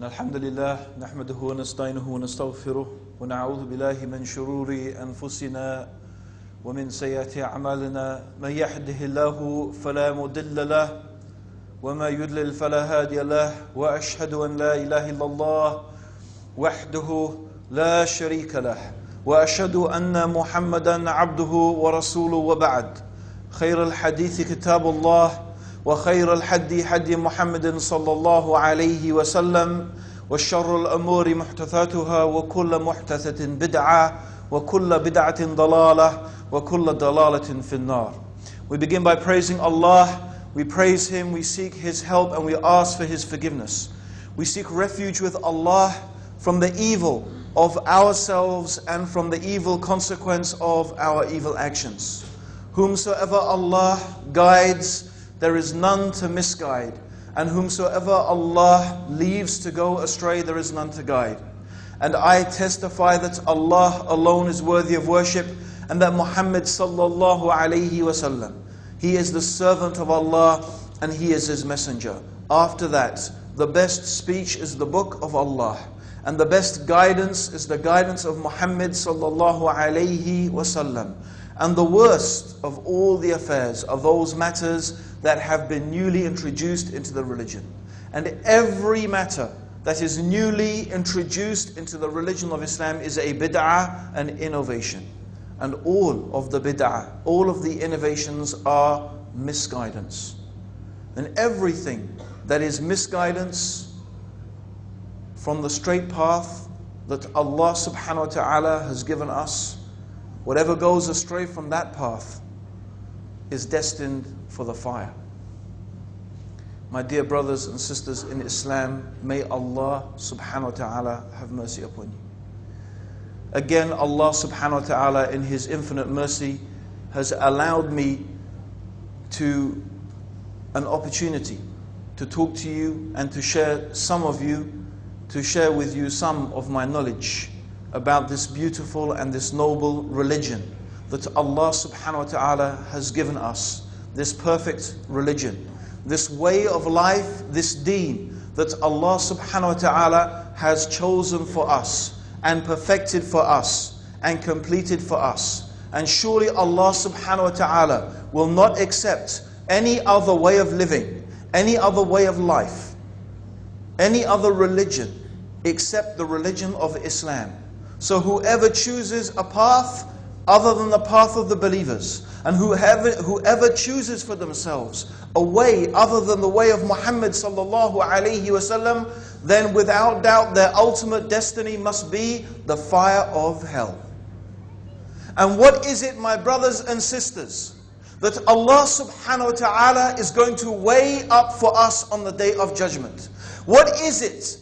الحمد لله نحمده ونستعينه ونستغفره ونعوذ بالله من شرور أنفسنا ومن سيئات أعمالنا من يهده الله فلا مضل له وما يضلل فلا هادي له وأشهد أن لا إله إلا الله وحده لا شريك له وأشهد أن محمدا عبده ورسوله وبعد خير الحديث كتاب الله وخير الحدي حدي محمد صلى الله عليه وسلم وشر الأمور محدثاتها وكل محدثة بدعة وكل بدعة ضلالة وكل ضلالة في النار. We begin by praising Allah. We praise Him, we seek His help, and we ask for His forgiveness. We seek refuge with Allah from the evil of ourselves and from the evil consequence of our evil actions. Whomsoever Allah guides, there is none to misguide, and whomsoever Allah leaves to go astray, there is none to guide. And I testify that Allah alone is worthy of worship, and that Muhammad sallallahu alayhi wasallam, he is the servant of Allah and he is His messenger. After that, the best speech is the book of Allah, and the best guidance is the guidance of Muhammad sallallahu alayhi wasallam. And the worst of all the affairs are those matters that have been newly introduced into the religion. And every matter that is newly introduced into the religion of Islam is a bid'ah, an innovation. And all of the bid'ah, all of the innovations are misguidance. And everything that is misguidance from the straight path that Allah subhanahu wa ta'ala has given us, whatever goes astray from that path is destined for the fire. My dear brothers and sisters in Islam, may Allah subhanahu wa ta'ala have mercy upon you. Again, Allah subhanahu wa ta'ala in His infinite mercy has allowed me an opportunity to talk to you and to share with you some of my knowledge about this beautiful and this noble religion that Allah subhanahu wa ta'ala has given us, this perfect religion, this way of life, this deen that Allah subhanahu wa ta'ala has chosen for us and perfected for us and completed for us. And surely Allah subhanahu wa ta'ala will not accept any other way of living, any other way of life, any other religion except the religion of Islam. So whoever chooses a path other than the path of the believers, and whoever chooses for themselves a way other than the way of Muhammad sallallahu alayhi wasallam, then without doubt their ultimate destiny must be the fire of hell. And what is it, my brothers and sisters, that Allah subhanahu wa ta'ala is going to weigh up for us on the day of judgment? What is it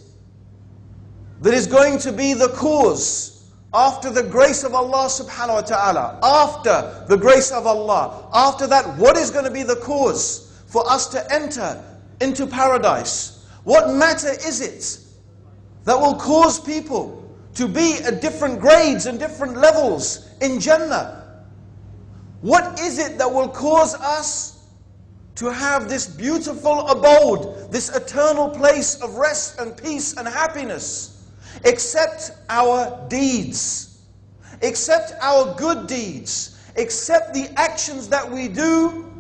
that is going to be the cause after the grace of Allah subhanahu wa ta'ala? After the grace of Allah, after that, what is going to be the cause for us to enter into paradise? What matter is it that will cause people to be at different grades and different levels in Jannah? What is it that will cause us to have this beautiful abode, this eternal place of rest and peace and happiness? Except our deeds, except our good deeds, except the actions that we do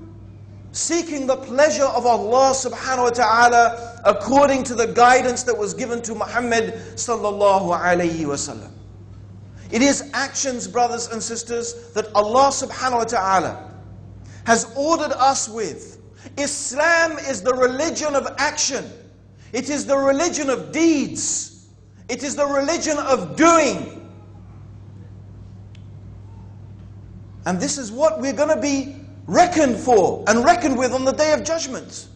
seeking the pleasure of Allah subhanahu wa ta'ala according to the guidance that was given to Muhammad sallallahu alayhi wasallam. It is actions, brothers and sisters, that Allah subhanahu wa ta'ala has ordered us with. Islam is the religion of action. It is the religion of deeds. It is the religion of doing. And this is what we're going to be reckoned for and reckoned with on the day of judgment.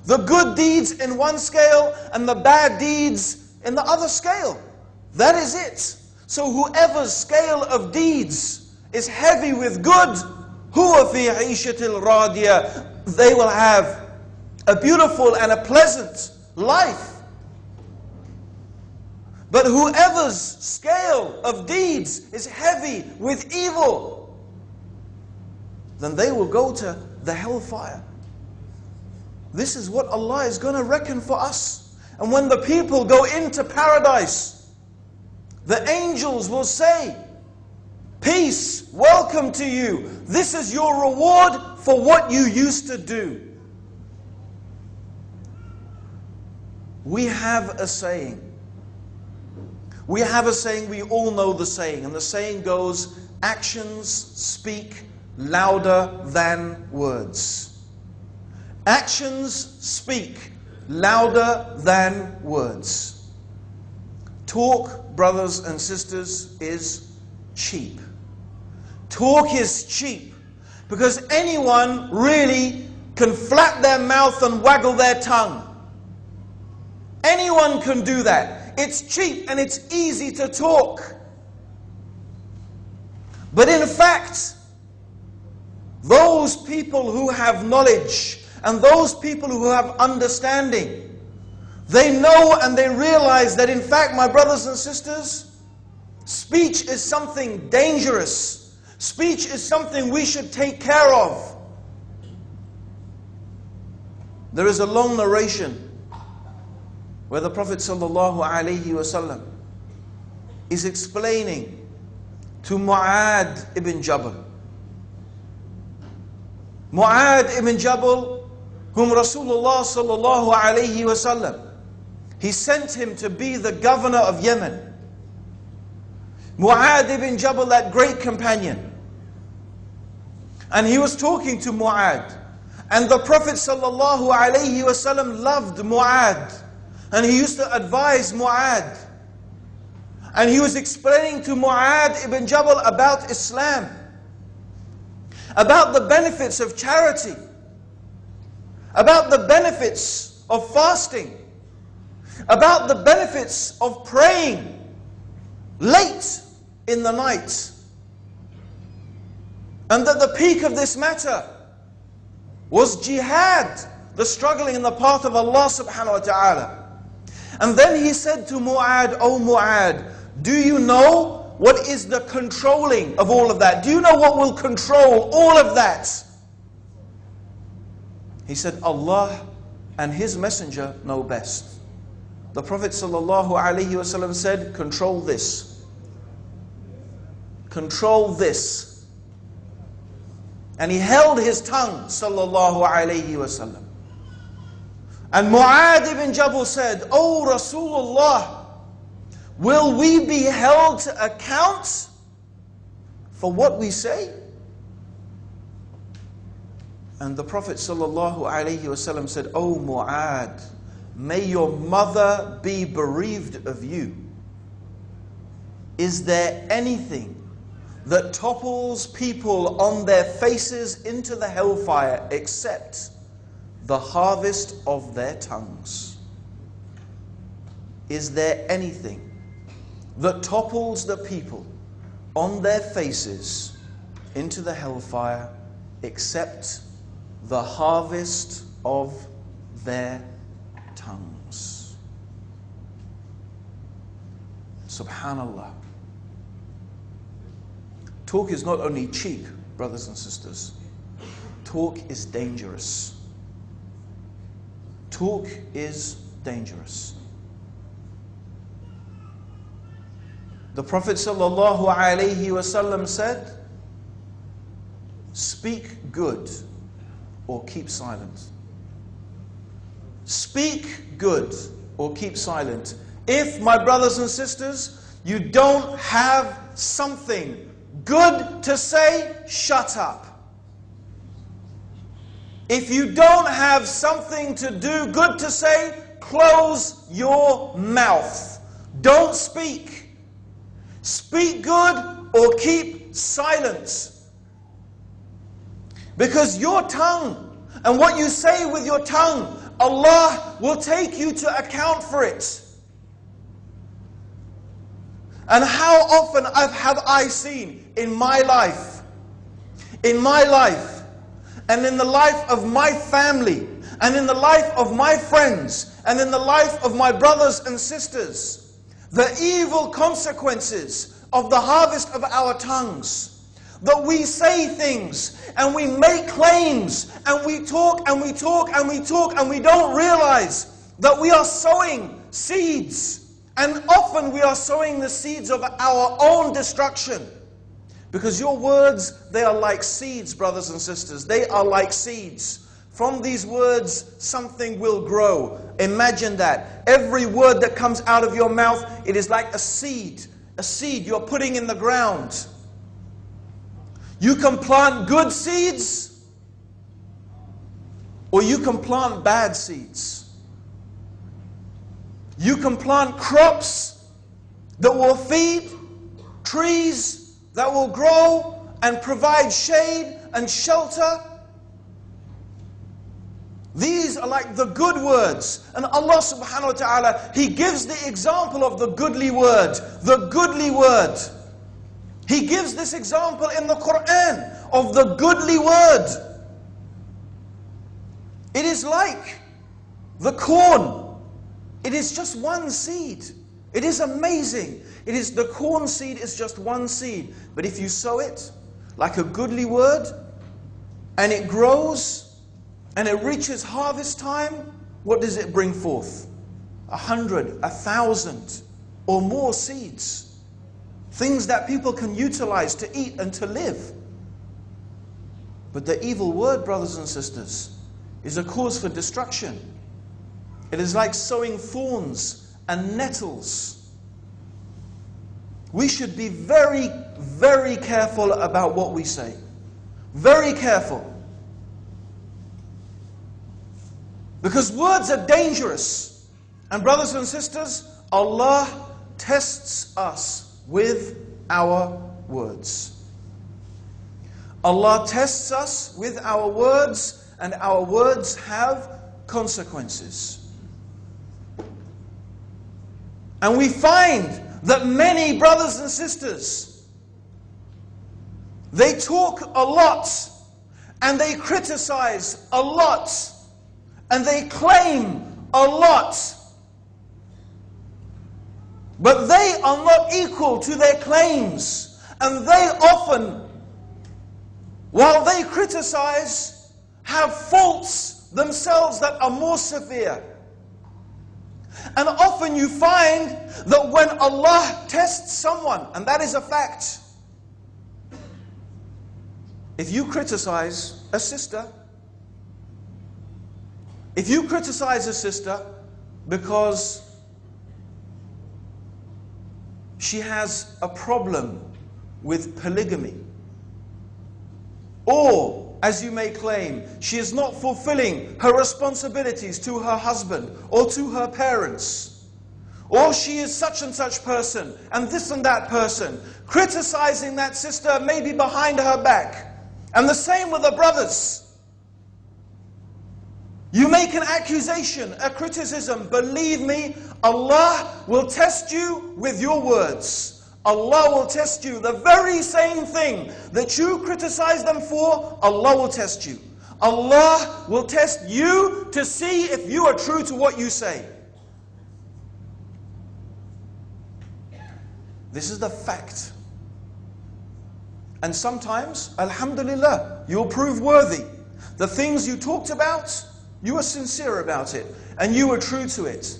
The good deeds in one scale and the bad deeds in the other scale. That is it. So whoever's scale of deeds is heavy with good, huwa fi 'ishatil radiya, they will have a beautiful and a pleasant life. But whoever's scale of deeds is heavy with evil, then they will go to the hellfire. This is what Allah is going to reckon for us. And when the people go into paradise, the angels will say, peace, welcome to you. This is your reward for what you used to do. We have a saying. We have a saying, we all know the saying. And the saying goes, actions speak louder than words. Actions speak louder than words. Talk, brothers and sisters, is cheap. Talk is cheap because anyone really can flap their mouth and waggle their tongue. Anyone can do that. It's cheap and it's easy to talk. But in fact, those people who have knowledge and those people who have understanding, they know and they realize that in fact, my brothers and sisters, speech is something dangerous. Speech is something we should take care of. There is a long narration where the Prophet ﷺ is explaining to Mu'ad ibn Jabal. Mu'ad ibn Jabal, whom Rasulullah ﷺ, he sent him to be the governor of Yemen. Mu'ad ibn Jabal, that great companion. And he was talking to Mu'ad. And the Prophet ﷺ loved Mu'ad. And he used to advise Mu'ad. And he was explaining to Mu'ad ibn Jabal about Islam, about the benefits of charity, about the benefits of fasting, about the benefits of praying late in the night. And that the peak of this matter was jihad, the struggling in the path of Allah subhanahu wa ta'ala. And then he said to Mu'ad, "O Mu'ad, do you know what is the controlling of all of that? Do you know what will control all of that?" He said, "Allah and His Messenger know best." The Prophet ﷺ said, "Control this. Control this." And he held his tongue, ﷺ. And Mu'ad ibn Jabal said, "O Rasulullah, will we be held to account for what we say?" And the Prophet ﷺ said, "O Mu'ad, may your mother be bereaved of you. Is there anything that topples people on their faces into the hellfire except the harvest of their tongues?" Is there anything that topples the people on their faces into the hellfire except the harvest of their tongues? Subhanallah. Talk is not only cheap, brothers and sisters. Talk is dangerous. Talk is dangerous. The Prophet ﷺ said, "Speak good or keep silent." Speak good or keep silent. If, my brothers and sisters, you don't have something good to say, shut up. If you don't have something to do good to say, close your mouth. Don't speak. Speak good or keep silent. Because your tongue and what you say with your tongue, Allah will take you to account for it. And how often have I seen in my life, and in the life of my family, and in the life of my friends, and in the life of my brothers and sisters, the evil consequences of the harvest of our tongues. That we say things, and we make claims, and we talk, and we talk, and we talk, and we don't realize that we are sowing seeds, and often we are sowing the seeds of our own destruction. Because your words, they are like seeds, brothers and sisters. They are like seeds. From these words, something will grow. Imagine that. Every word that comes out of your mouth, it is like a seed. A seed you're putting in the ground. You can plant good seeds, or you can plant bad seeds. You can plant crops that will feed, trees that will grow and provide shade and shelter. These are like the good words. And Allah subhanahu wa ta'ala, He gives the example of the goodly word. The goodly word. He gives this example in the Quran of the goodly word. It is like the corn. It is just one seed. It is amazing. The corn seed is just one seed. But if you sow it like a goodly word, and it grows, and it reaches harvest time, what does it bring forth? 100, 1,000 or more seeds. Things that people can utilize to eat and to live. But the evil word, brothers and sisters, is a cause for destruction. It is like sowing thorns and nettles. We should be very, very careful about what we say. Very careful. Because words are dangerous. And brothers and sisters, Allah tests us with our words. Allah tests us with our words, and our words have consequences. And we find that many brothers and sisters, they talk a lot, and they criticize a lot, and they claim a lot. But they are not equal to their claims. And they often, while they criticize, have faults themselves that are more severe. And often you find that when Allah tests someone, and that is a fact, if you criticize a sister, because she has a problem with polygamy, or, as you may claim, she is not fulfilling her responsibilities to her husband or to her parents, or she is such and such person and this and that person, criticizing that sister maybe behind her back. And the same with the brothers. You make an accusation, a criticism. Believe me, Allah will test you with your words. Allah will test you. The very same thing that you criticize them for, Allah will test you. Allah will test you to see if you are true to what you say. This is the fact. And sometimes, alhamdulillah, you'll prove worthy. The things you talked about, you were sincere about it, and you were true to it.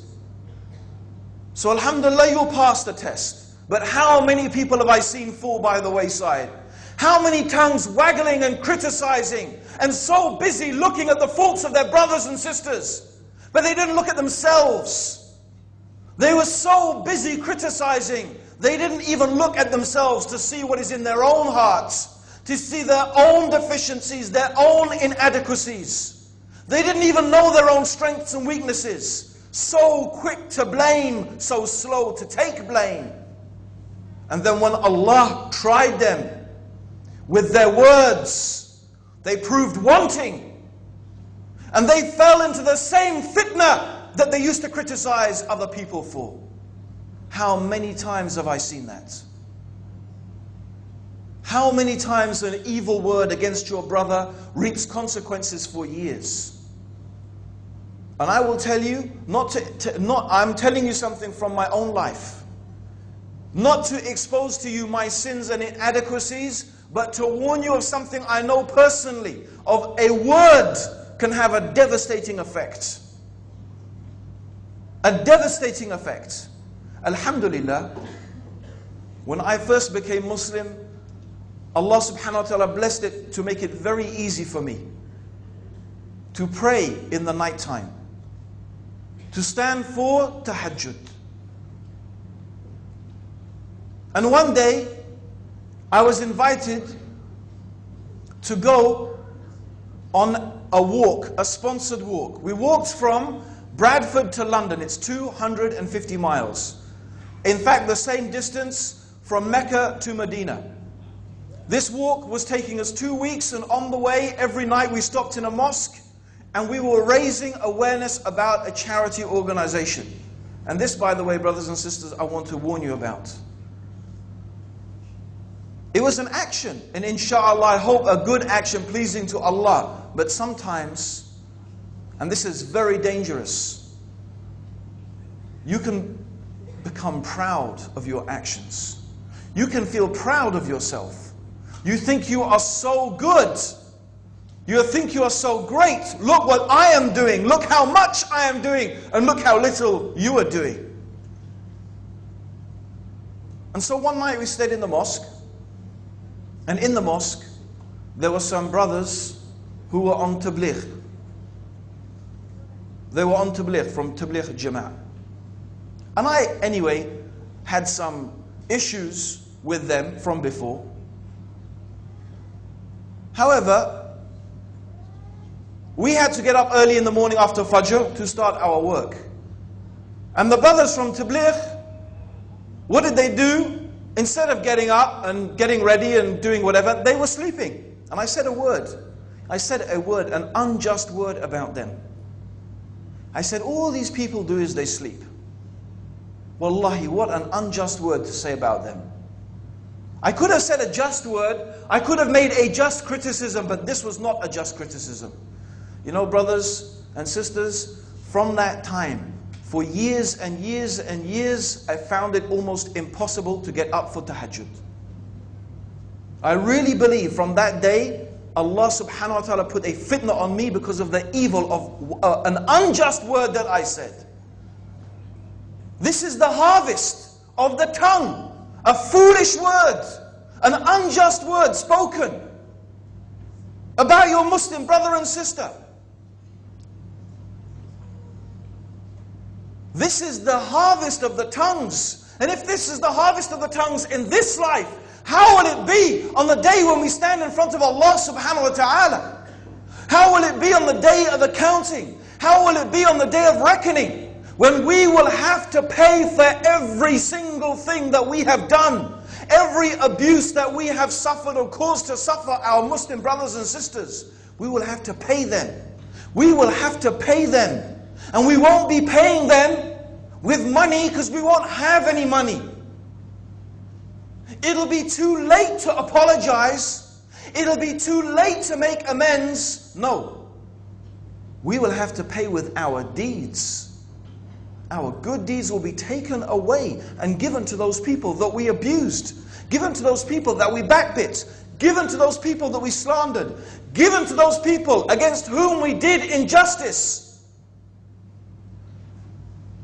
So alhamdulillah, you'll pass the test. But how many people have I seen fall by the wayside? How many tongues waggling and criticizing, and so busy looking at the faults of their brothers and sisters, but they didn't look at themselves. They were so busy criticizing, they didn't even look at themselves to see what is in their own hearts, to see their own deficiencies, their own inadequacies. They didn't even know their own strengths and weaknesses. So quick to blame, so slow to take blame. And then when Allah tried them with their words, they proved wanting. And they fell into the same fitna that they used to criticize other people for. How many times have I seen that? How many times an evil word against your brother reaps consequences for years? And I will tell you, I'm telling you something from my own life. Not to expose to you my sins and inadequacies, but to warn you of something I know personally. Of a word can have a devastating effect. a devastating effect. Alhamdulillah, when I first became Muslim, Allah subhanahu wa ta'ala blessed it to make it very easy for me to pray in the night time, to stand for tahajjud. And one day, I was invited to go on a walk, a sponsored walk. We walked from Bradford to London. It's 250 miles. In fact, the same distance from Mecca to Medina. This walk was taking us 2 weeks, and on the way, every night we stopped in a mosque and we were raising awareness about a charity organization. And this, by the way, brothers and sisters, I want to warn you about. It was an action, and inshallah, I hope a good action pleasing to Allah. But sometimes, and this is very dangerous, you can become proud of your actions. You can feel proud of yourself. You think you are so good. You think you are so great. Look what I am doing. Look how much I am doing. And look how little you are doing. And so one night we stayed in the mosque. And in the mosque, there were some brothers who were on tabligh. They were on tabligh, from tabligh jama'ah. And I, anyway, had some issues with them from before. However, we had to get up early in the morning after Fajr to start our work. And the brothers from tabligh, what did they do? Instead of getting up and getting ready and doing whatever, they were sleeping. And I said a word. I said a word, an unjust word about them. I said, all these people do is they sleep. Wallahi, what an unjust word to say about them. I could have said a just word. I could have made a just criticism, but this was not a just criticism. You know, brothers and sisters, from that time, for years and years and years, I found it almost impossible to get up for tahajjud. I really believe from that day, Allah subhanahu wa ta'ala put a fitna on me because of the evil of an unjust word that I said. This is the harvest of the tongue. A foolish word, an unjust word spoken about your Muslim brother and sister. This is the harvest of the tongues. And if this is the harvest of the tongues in this life, how will it be on the day when we stand in front of Allah subhanahu wa ta'ala? How will it be on the day of accounting? How will it be on the day of reckoning? When we will have to pay for every single thing that we have done, every abuse that we have suffered or caused to suffer our Muslim brothers and sisters, we will have to pay them. We will have to pay them. And we won't be paying them with money because we won't have any money. It'll be too late to apologize. It'll be too late to make amends. No. We will have to pay with our deeds. Our good deeds will be taken away and given to those people that we abused, given to those people that we backbit, given to those people that we slandered, given to those people against whom we did injustice.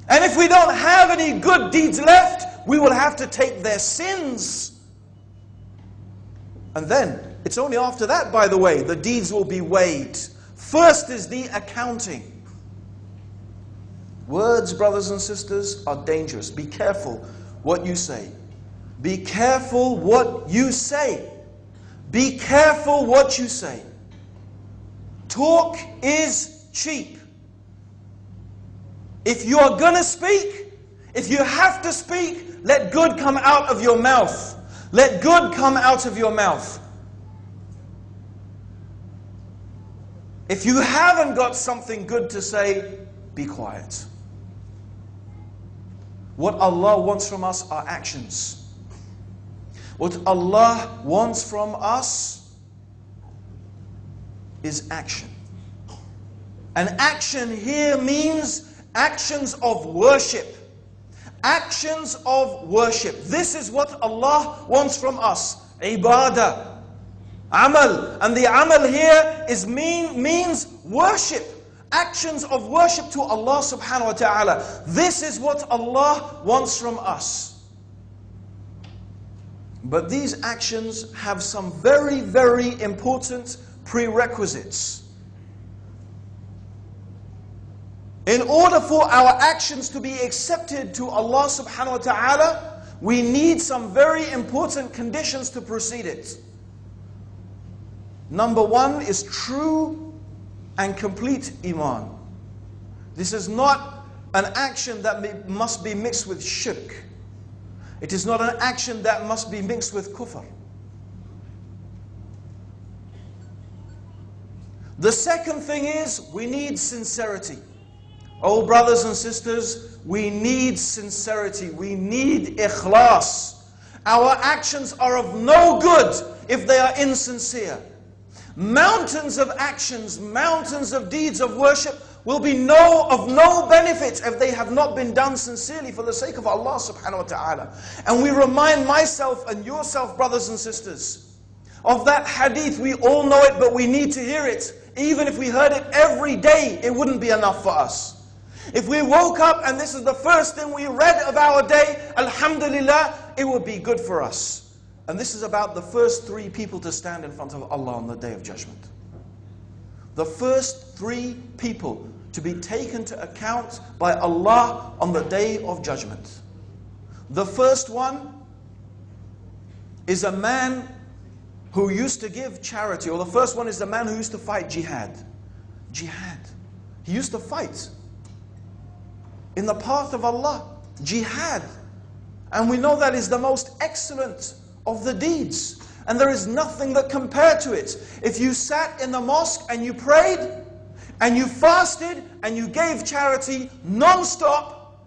And if we don't have any good deeds left, we will have to take their sins. And then, it's only after that, by the way, the deeds will be weighed. First is the accounting. Words, brothers and sisters, are dangerous. Be careful what you say. Be careful what you say. Be careful what you say. Talk is cheap. If you are going to speak, if you have to speak, let good come out of your mouth. Let good come out of your mouth. If you haven't got something good to say, be quiet. What Allah wants from us are actions. What Allah wants from us is action. And action here means actions of worship. Actions of worship. This is what Allah wants from us. Ibadah. Amal. And the amal here means worship. actions of worship to Allah subhanahu wa ta'ala. This is what Allah wants from us. But these actions have some very, very important prerequisites. In order for our actions to be accepted to Allah subhanahu wa ta'ala, we need some very important conditions to precede it. Number one is true and complete iman. This is not an action that must be mixed with shirk. It is not an action that must be mixed with kufr. The second thing is we need sincerity. Oh brothers and sisters, we need sincerity. We need ikhlas. Our actions are of no good if they are insincere. Mountains of actions, mountains of deeds of worship will be of no benefit if they have not been done sincerely for the sake of Allah subhanahu wa ta'ala. And we remind myself and yourself, brothers and sisters, of that hadith. We all know it, but we need to hear it. Even if we heard it every day, it wouldn't be enough for us. If we woke up and this is the first thing we read of our day, alhamdulillah, it would be good for us. And this is about the first three people to stand in front of Allah on the Day of Judgment. The first three people to be taken to account by Allah on the Day of Judgment. The first one is a man who used to give charity, or the first one is the man who used to fight jihad. Jihad. He used to fight in the path of Allah. Jihad. And we know that is the most excellent of the deeds. And there is nothing that compared to it. If you sat in the mosque and you prayed, and you fasted, and you gave charity non-stop,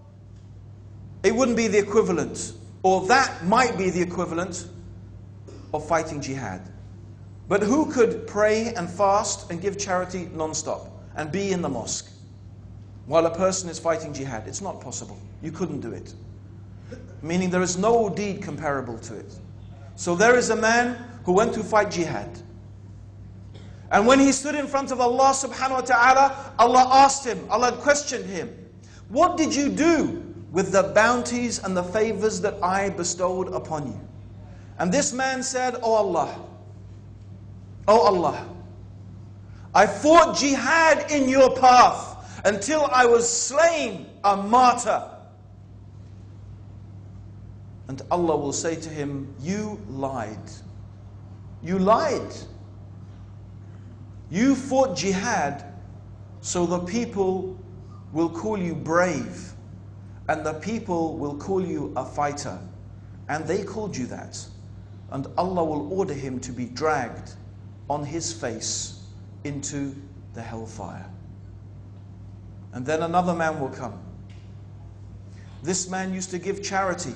it wouldn't be the equivalent, or that might be the equivalent of fighting jihad. But who could pray and fast and give charity non-stop and be in the mosque while a person is fighting jihad? It's not possible. You couldn't do it. Meaning there is no deed comparable to it. So there is a man who went to fight jihad. And when he stood in front of Allah subhanahu wa ta'ala, Allah asked him, Allah questioned him, what did you do with the bounties and the favors that I bestowed upon you? And this man said, oh Allah, I fought jihad in your path until I was slain a martyr. And Allah will say to him, you lied. You lied. You fought jihad so the people will call you brave and the people will call you a fighter. And they called you that. And Allah will order him to be dragged on his face into the hellfire. And then another man will come. This man used to give charity.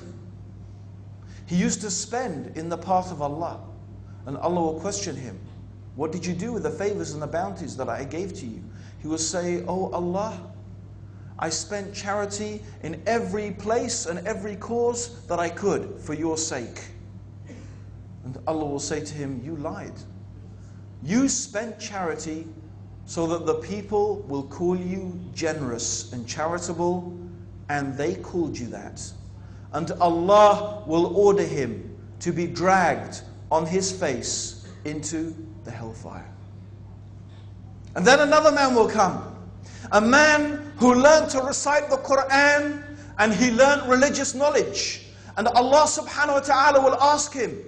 He used to spend in the path of Allah. And Allah will question him, what did you do with the favors and the bounties that I gave to you? He will say, oh Allah, I spent charity in every place and every cause that I could for your sake. And Allah will say to him, you lied. You spent charity so that the people will call you generous and charitable, and they called you that. And Allah will order him to be dragged on his face into the hellfire. And then another man will come. A man who learned to recite the Quran and he learned religious knowledge. And Allah subhanahu wa ta'ala will ask him,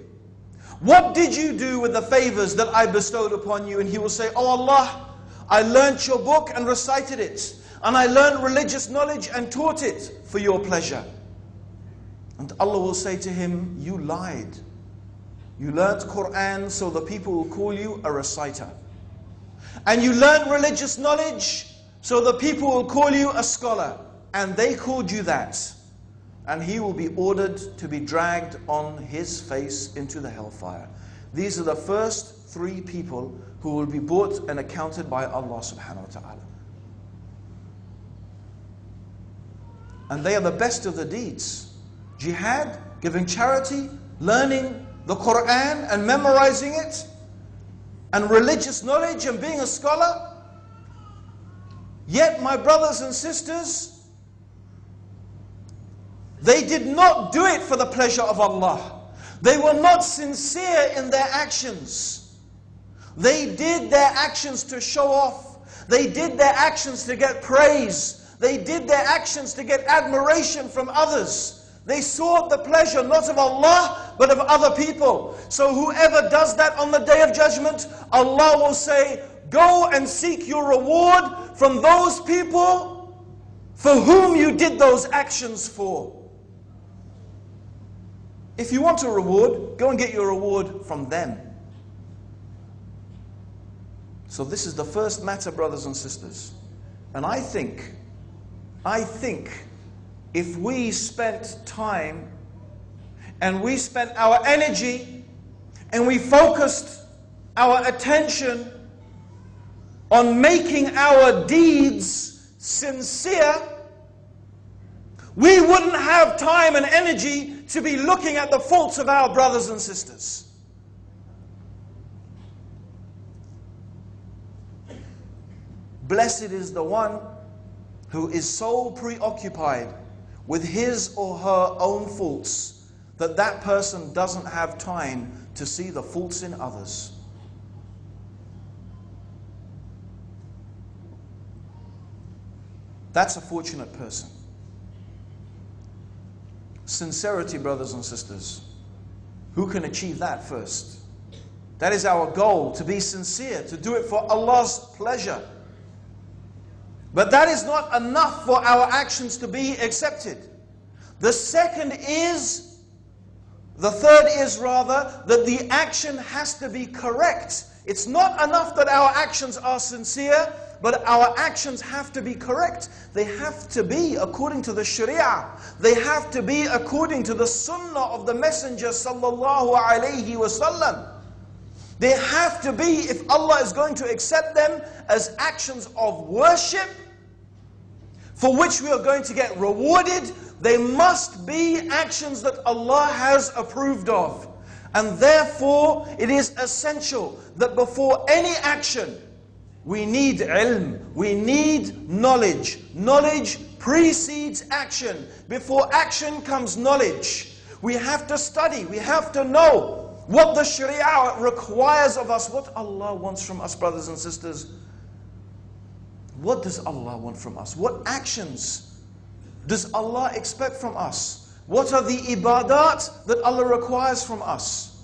what did you do with the favors that I bestowed upon you? And he will say, oh Allah, I learned your book and recited it. And I learned religious knowledge and taught it for your pleasure. And Allah will say to him, you lied. You learnt Quran so the people will call you a reciter. And you learnt religious knowledge so the people will call you a scholar. And they called you that. And he will be ordered to be dragged on his face into the hellfire. These are the first three people who will be brought and accounted by Allah subhanahu wa ta'ala. And they are the best of the deeds. Jihad, giving charity, learning the Quran and memorizing it, and religious knowledge and being a scholar. Yet, my brothers and sisters, they did not do it for the pleasure of Allah. They were not sincere in their actions. They did their actions to show off. They did their actions to get praise. They did their actions to get admiration from others. They sought the pleasure not of Allah, but of other people. So whoever does that on the Day of Judgment, Allah will say, go and seek your reward from those people for whom you did those actions for. If you want a reward, go and get your reward from them. So this is the first matter, brothers and sisters. And I think if we spent time and we spent our energy and we focused our attention on making our deeds sincere, we wouldn't have time and energy to be looking at the faults of our brothers and sisters. Blessed is the one who is so preoccupied with his or her own faults that that person doesn't have time to see the faults in others. That's a fortunate person. Sincerity, brothers and sisters. Who can achieve that first? That is our goal, to be sincere, to do it for Allah's pleasure. But that is not enough for our actions to be accepted. The third is that the action has to be correct. It's not enough that our actions are sincere, but our actions have to be correct. They have to be according to the Sharia. They have to be according to the Sunnah of the Messenger sallallahu alaihi wasallam. They have to be, if Allah is going to accept them as actions of worship, for which we are going to get rewarded, they must be actions that Allah has approved of. And therefore, it is essential that before any action, we need ilm, we need knowledge. Knowledge precedes action. Before action comes knowledge. We have to study, we have to know what the Sharia requires of us, what Allah wants from us, brothers and sisters. What does Allah want from us? What actions does Allah expect from us? What are the ibadat that Allah requires from us?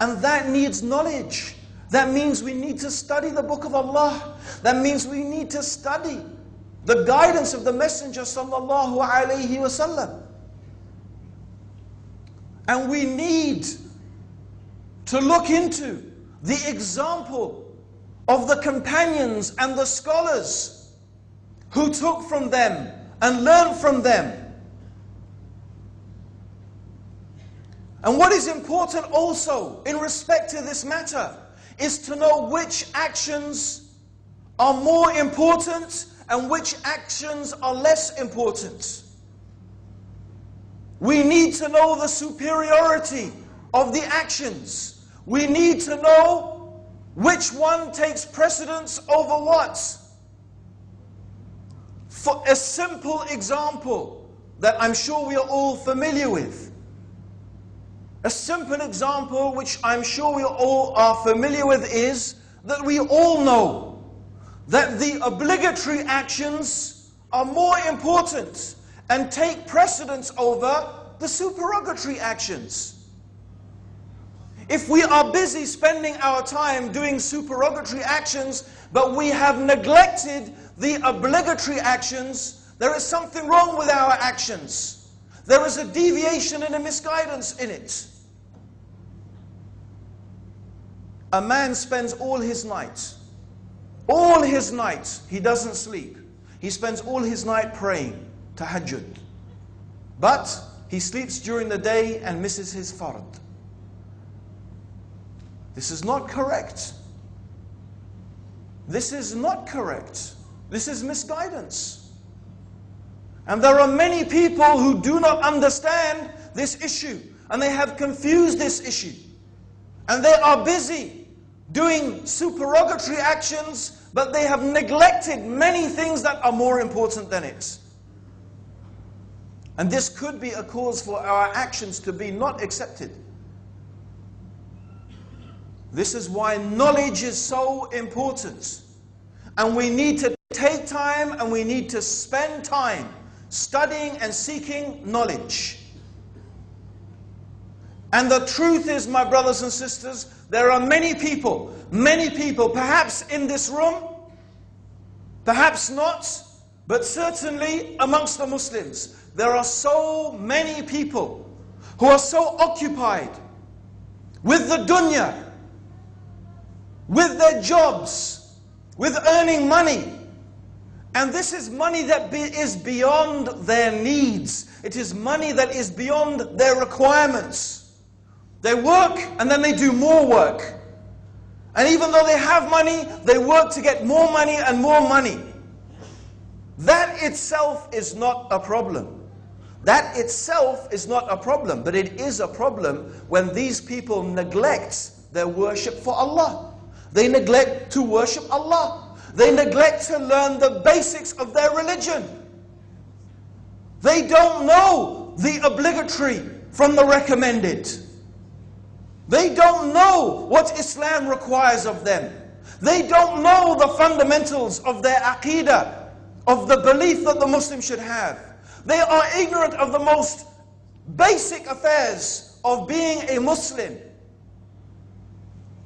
And that needs knowledge. That means we need to study the book of Allah. That means we need to study the guidance of the Messenger sallallahu alaihi wasallam. And we need to look into the example of the companions and the scholars who took from them and learned from them. And what is important also in respect to this matter is to know which actions are more important and which actions are less important. We need to know the superiority of the actions. We need to know which one takes precedence over what. For a simple example that I'm sure we are all familiar with. A simple example which I'm sure we all are familiar with is that we all know that the obligatory actions are more important and take precedence over the supererogatory actions. If we are busy spending our time doing supererogatory actions, but we have neglected the obligatory actions, there is something wrong with our actions. There is a deviation and a misguidance in it. A man spends all his night, he doesn't sleep. He spends all his night praying, tahajjud. But he sleeps during the day and misses his fard. This is not correct. This is not correct. This is misguidance. And there are many people who do not understand this issue, and they have confused this issue. And they are busy doing supererogatory actions, but they have neglected many things that are more important than it. And this could be a cause for our actions to be not accepted. This is why knowledge is so important. And we need to take time and we need to spend time studying and seeking knowledge. And the truth is, my brothers and sisters, there are many people, perhaps in this room, perhaps not, but certainly amongst the Muslims, there are so many people who are so occupied with the dunya, with their jobs, with earning money. And this is money that is beyond their needs. It is money that is beyond their requirements. They work and then they do more work. And even though they have money, they work to get more money and more money. That itself is not a problem. That itself is not a problem. But it is a problem when these people neglect their worship for Allah. They neglect to worship Allah. They neglect to learn the basics of their religion. They don't know the obligatory from the recommended. They don't know what Islam requires of them. They don't know the fundamentals of their aqeedah, of the belief that the Muslim should have. They are ignorant of the most basic affairs of being a Muslim.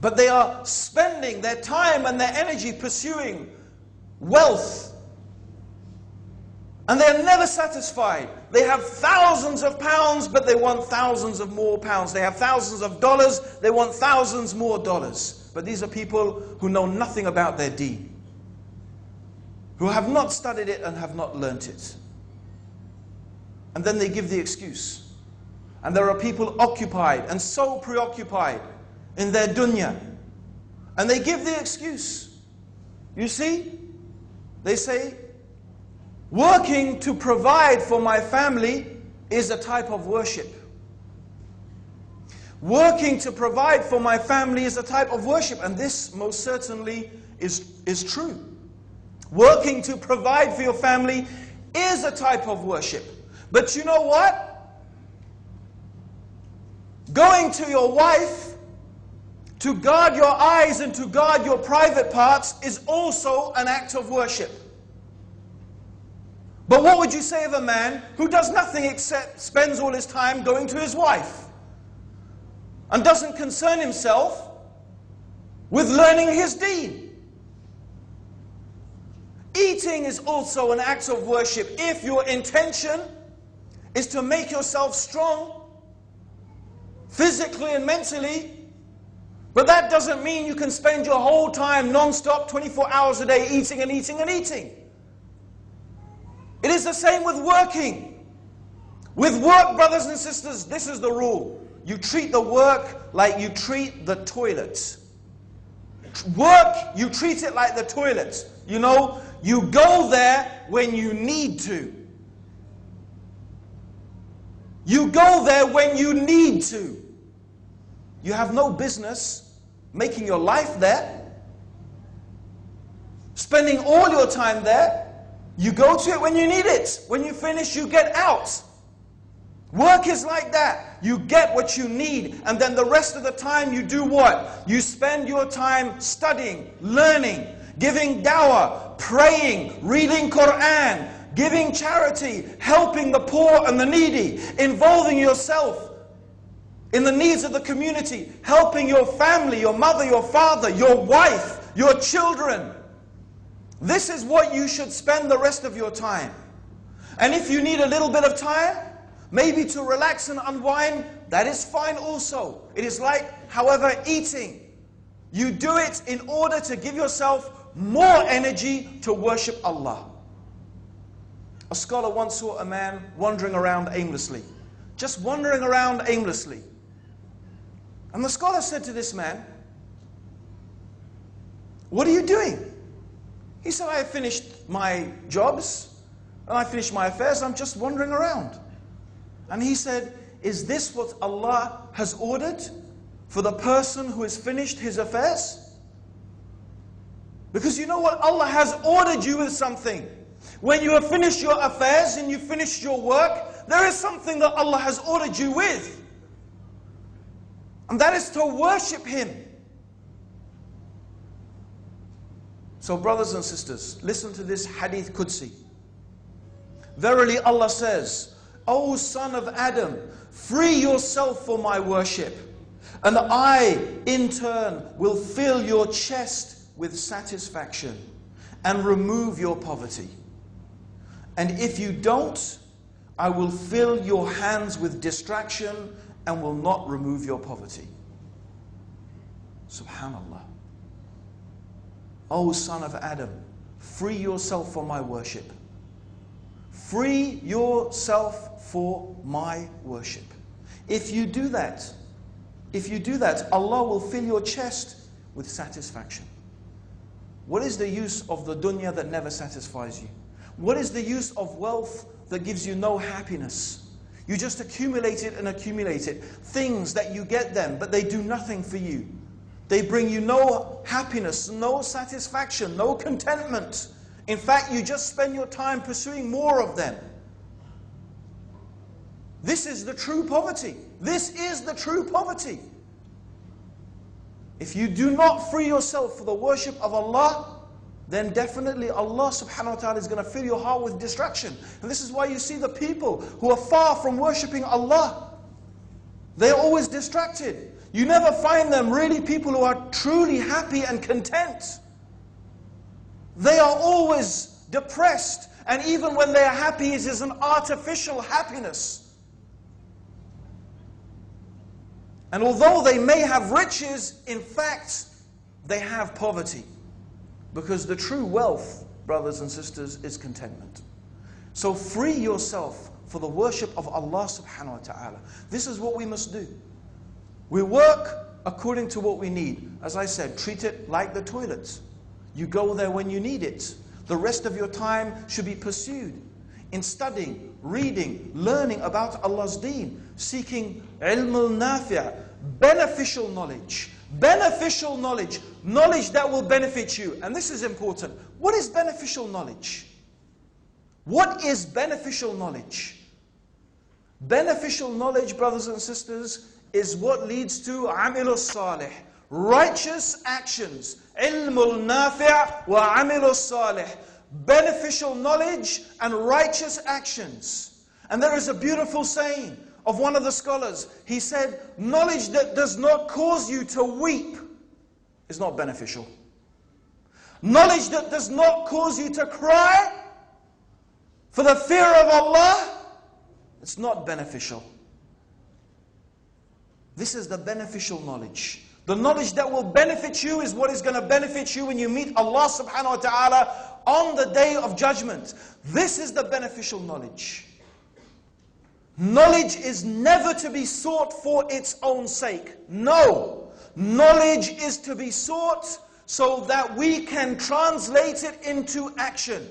But they are spending their time and their energy pursuing wealth. And they're never satisfied. They have thousands of pounds, but they want thousands of more pounds. They have thousands of dollars, they want thousands more dollars. But these are people who know nothing about their deen, who have not studied it and have not learnt it. And then they give the excuse. And there are people occupied and so preoccupied in their dunya. And they give the excuse. You see, they say, working to provide for my family is a type of worship. Working to provide for my family is a type of worship. And this most certainly is true. Working to provide for your family is a type of worship. But you know what? Going to your wife to guard your eyes and to guard your private parts is also an act of worship. But what would you say of a man who does nothing except spends all his time going to his wife and doesn't concern himself with learning his deen? Eating is also an act of worship if your intention is to make yourself strong physically and mentally. But that doesn't mean you can spend your whole time non-stop 24 hours a day eating and eating and eating. It is the same with working. With work, brothers and sisters, this is the rule. You treat the work like you treat the toilet. Work, you treat it like the toilet. You know, you go there when you need to. You go there when you need to. You have no business making your life there, spending all your time there. You go to it when you need it. When you finish, you get out. Work is like that. You get what you need, and then the rest of the time you do what? You spend your time studying, learning, giving dawah, praying, reading Quran, giving charity, helping the poor and the needy, involving yourself in the needs of the community, helping your family, your mother, your father, your wife, your children. This is what you should spend the rest of your time. And if you need a little bit of time, maybe to relax and unwind, that is fine also. It is like, however, eating. You do it in order to give yourself more energy to worship Allah. A scholar once saw a man wandering around aimlessly. Just wandering around aimlessly. And the scholar said to this man, "What are you doing?" He said, "I have finished my jobs and I finished my affairs. I'm just wandering around." And he said, "Is this what Allah has ordered for the person who has finished his affairs?" Because you know what? Allah has ordered you with something. When you have finished your affairs and you finished your work, there is something that Allah has ordered you with. And that is to worship Him. So brothers and sisters, listen to this hadith Qudsi. Verily Allah says, O son of Adam, free yourself for my worship, and I in turn will fill your chest with satisfaction and remove your poverty. And if you don't, I will fill your hands with distraction and will not remove your poverty. Subhanallah. O son of Adam, free yourself for my worship. Free yourself for my worship. If you do that, Allah will fill your chest with satisfaction. What is the use of the dunya that never satisfies you? What is the use of wealth that gives you no happiness? You just accumulate it and accumulate it. Things that you get them, but they do nothing for you. They bring you no happiness, no satisfaction, no contentment. In fact, you just spend your time pursuing more of them. This is the true poverty. This is the true poverty. If you do not free yourself for the worship of Allah, then definitely Allah subhanahu wa ta'ala is going to fill your heart with distraction. And this is why you see the people who are far from worshipping Allah. They're always distracted. You never find them really people who are truly happy and content. They are always depressed. And even when they are happy, it is an artificial happiness. And although they may have riches, in fact, they have poverty. Because the true wealth, brothers and sisters, is contentment. So free yourself for the worship of Allah subhanahu wa ta'ala. This is what we must do. We work according to what we need. As I said, treat it like the toilets. You go there when you need it. The rest of your time should be pursued in studying, reading, learning about Allah's deen, seeking ilm al-nafi', beneficial knowledge. Beneficial knowledge. Knowledge that will benefit you. And this is important. What is beneficial knowledge? What is beneficial knowledge? Beneficial knowledge, brothers and sisters, is what leads to amilus salih, righteous actions. Ilmul nafi' wa amilus salih. Beneficial knowledge and righteous actions. And there is a beautiful saying of one of the scholars. He said, knowledge that does not cause you to weep is not beneficial. Knowledge that does not cause you to cry for the fear of Allah, it's not beneficial. This is the beneficial knowledge. The knowledge that will benefit you is what is going to benefit you when you meet Allah subhanahu wa ta'ala on the day of judgment. This is the beneficial knowledge. Knowledge is never to be sought for its own sake. No. Knowledge is to be sought so that we can translate it into action.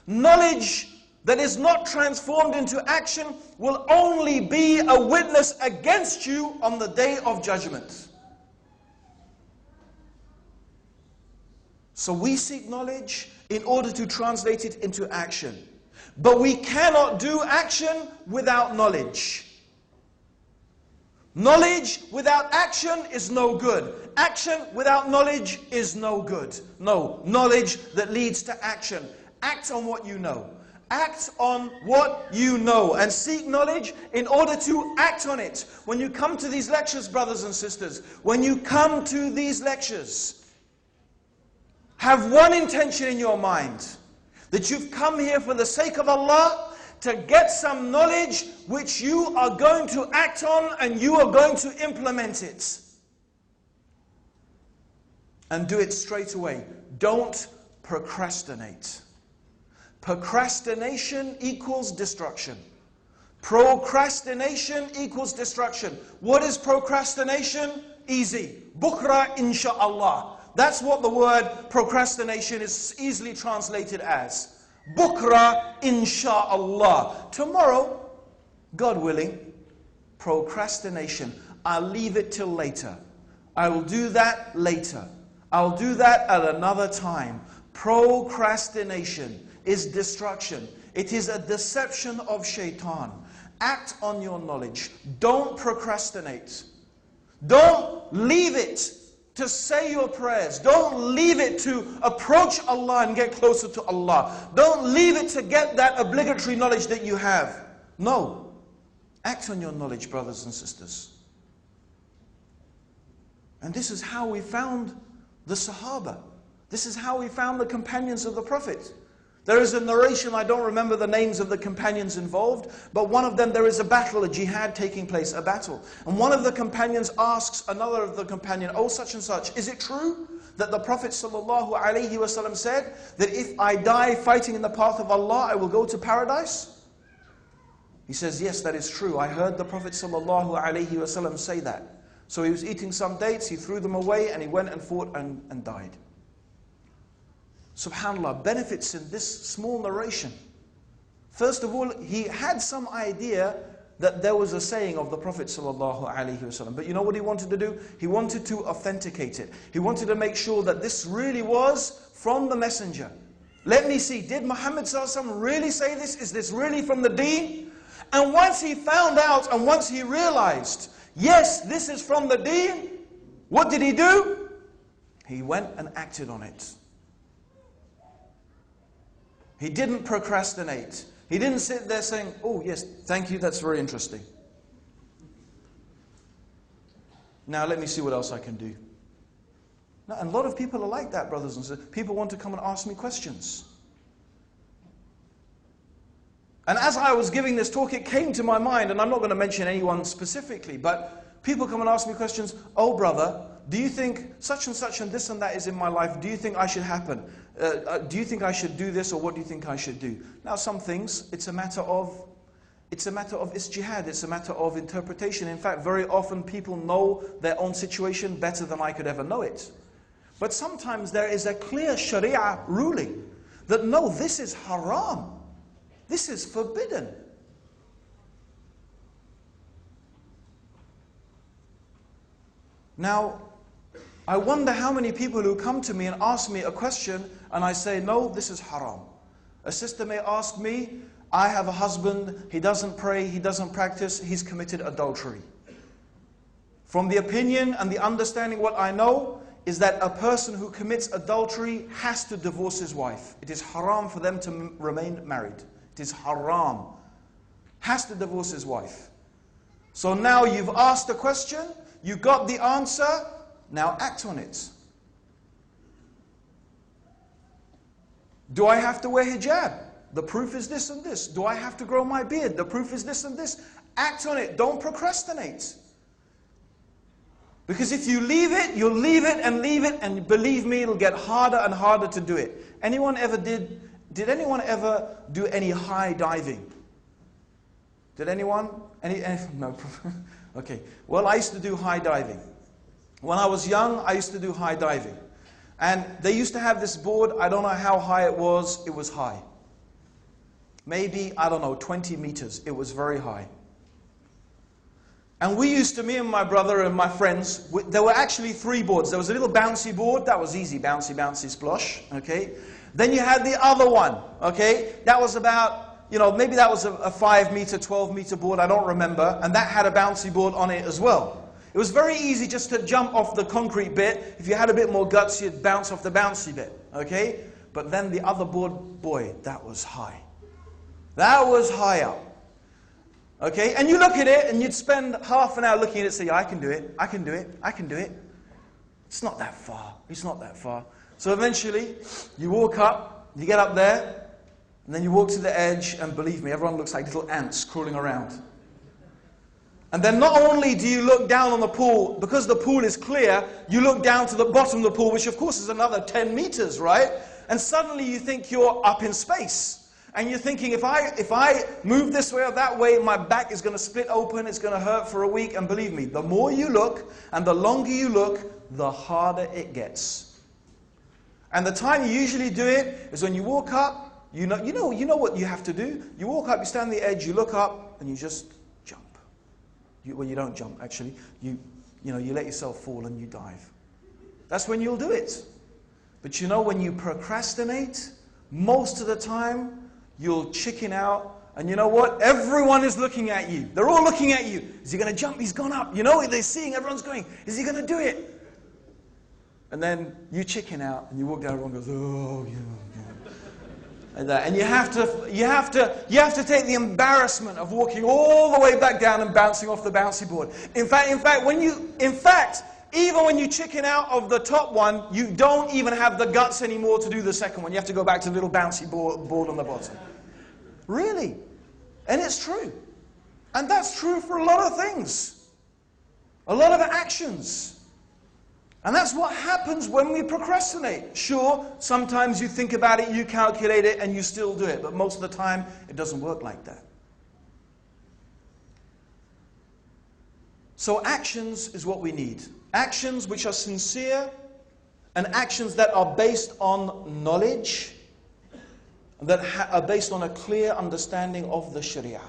Knowledge that is not transformed into action will only be a witness against you on the day of judgment. So we seek knowledge in order to translate it into action. But we cannot do action without knowledge. Knowledge without action is no good. Action without knowledge is no good. No, knowledge that leads to action. Act on what you know. Act on what you know and seek knowledge in order to act on it. When you come to these lectures, brothers and sisters, when you come to these lectures, have one intention in your mind, that you've come here for the sake of Allah to get some knowledge which you are going to act on and you are going to implement it. And do it straight away. Don't procrastinate. Procrastination equals destruction. Procrastination equals destruction. What is procrastination? Easy. Bukra insha'Allah. That's what the word procrastination is easily translated as. Bukra insha'Allah. Tomorrow, God willing, procrastination. I'll leave it till later. I will do that later. I'll do that at another time. Procrastination is destruction. It is a deception of shaitan. Act on your knowledge. Don't procrastinate. Don't leave it to say your prayers. Don't leave it to approach Allah and get closer to Allah. Don't leave it to get that obligatory knowledge that you have. No. Act on your knowledge, brothers and sisters. And this is how we found the Sahaba. This is how we found the companions of the Prophet. There is a narration, I don't remember the names of the companions involved, but one of them, there is a battle, a jihad taking place, a battle. And one of the companions asks another of the companion, oh such and such, is it true that the Prophet ﷺ said that if I die fighting in the path of Allah, I will go to paradise? He says, yes, that is true. I heard the Prophet ﷺ say that. So he was eating some dates, he threw them away, and he went and fought and died. SubhanAllah, benefits in this small narration. First of all, he had some idea that there was a saying of the Prophet ﷺ. But you know what he wanted to do? He wanted to authenticate it. He wanted to make sure that this really was from the messenger. Let me see, did Muhammad ﷺ really say this? Is this really from the deen? And once he found out and once he realized, yes, this is from the deen, what did he do? He went and acted on it. He didn't procrastinate. He didn't sit there saying, oh yes, thank you, that's very interesting. Now let me see what else I can do. Now, and a lot of people are like that, brothers and sisters. People want to come and ask me questions. And as I was giving this talk, it came to my mind, and I'm not going to mention anyone specifically, but people come and ask me questions. Oh brother, do you think such and this and that is in my life? Do you think I should happen? Do you think I should do this, or what do you think I should do? Now some things, it's a matter of ijtihad, it's a matter of interpretation. In fact, very often people know their own situation better than I could ever know it. But sometimes there is a clear Sharia ruling that no, this is haram. This is forbidden. Now, I wonder how many people who come to me and ask me a question and I say, no, this is haram. A sister may ask me, I have a husband, he doesn't pray, he doesn't practice, he's committed adultery. From the opinion and the understanding, what I know is that a person who commits adultery has to divorce his wife. It is haram for them to remain married. It is haram. Has to divorce his wife. So now you've asked a question, you got the answer, now act on it. Do I have to wear hijab? The proof is this and this. Do I have to grow my beard? The proof is this and this. Act on it. Don't procrastinate. Because if you leave it, you'll leave it, and believe me, it'll get harder and harder to do it. Anyone ever did anyone ever do any high diving? Did anyone? No. Okay. Well, I used to do high diving. When I was young, I used to do high diving. And they used to have this board, I don't know how high it was high. Maybe, I don't know, 20 meters. It was very high. And we used to, me and my brother and my friends, there were actually 3 boards. There was a little bouncy board, that was easy, bouncy, bouncy, splosh, okay? Then you had the other one, okay? That was about, maybe that was a 5 meter, 12 meter board, I don't remember. And that had a bouncy board on it as well. It was very easy just to jump off the concrete bit. If you had a bit more guts, you'd bounce off the bouncy bit, okay? But then the other board, boy, that was high. That was high up. Okay, and you look at it and you'd spend half an hour looking at it and say, I can do it, I can do it, I can do it. It's not that far, it's not that far. So eventually, you walk up, you get up there, and then you walk to the edge, and believe me, everyone looks like little ants crawling around. And then not only do you look down on the pool, because the pool is clear, you look down to the bottom of the pool, which of course is another 10 meters, right? And suddenly you think you're up in space. And you're thinking, if I move this way or that way, my back is going to split open, it's going to hurt for a week. And believe me, the more you look and the longer you look, the harder it gets. And the time you usually do it is when you walk up, you know what you have to do. You walk up, you stand on the edge, you look up, and you just jump. Well, you don't jump, actually. You let yourself fall and you dive. That's when you'll do it. But you know, when you procrastinate, most of the time, you'll chicken out. And you know what? Everyone is looking at you. They're all looking at you. Is he going to jump? He's gone up. You know, they're seeing, everyone's going, is he going to do it? And then you chicken out and you walk down, everyone goes, oh, yeah. Like that. And you have to take the embarrassment of walking all the way back down and bouncing off the bouncy board. In fact, even when you chicken out of the top one, you don't even have the guts anymore to do the second one. You have to go back to the little bouncy board on the bottom. Really? And it's true. And that's true for a lot of things. A lot of actions. And that's what happens when we procrastinate. Sure, sometimes you think about it, you calculate it, and you still do it. But most of the time, it doesn't work like that. So actions is what we need. Actions which are sincere, and actions that are based on knowledge, that are based on a clear understanding of the Sharia.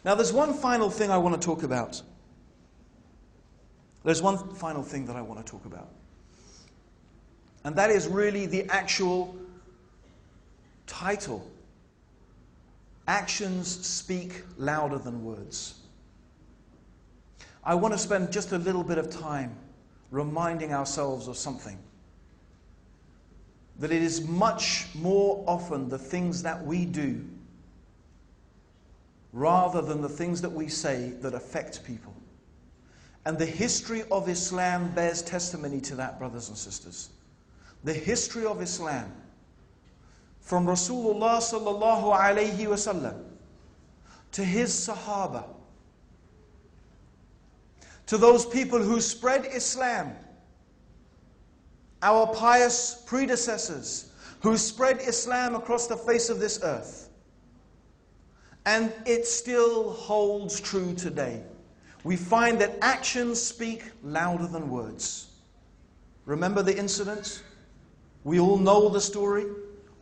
Now there's one final thing I want to talk about. There's one final thing that I want to talk about. And that is really the actual title. Actions speak louder than words. I want to spend just a little bit of time reminding ourselves of something. That it is much more often the things that we do rather than the things that we say that affect people. And the history of Islam bears testimony to that, brothers and sisters. The history of Islam, from Rasulullah sallallahu alayhi wasallam to his Sahaba, to those people who spread Islam, our pious predecessors who spread Islam across the face of this earth. And it still holds true today. We find that actions speak louder than words. Remember the incident? We all know the story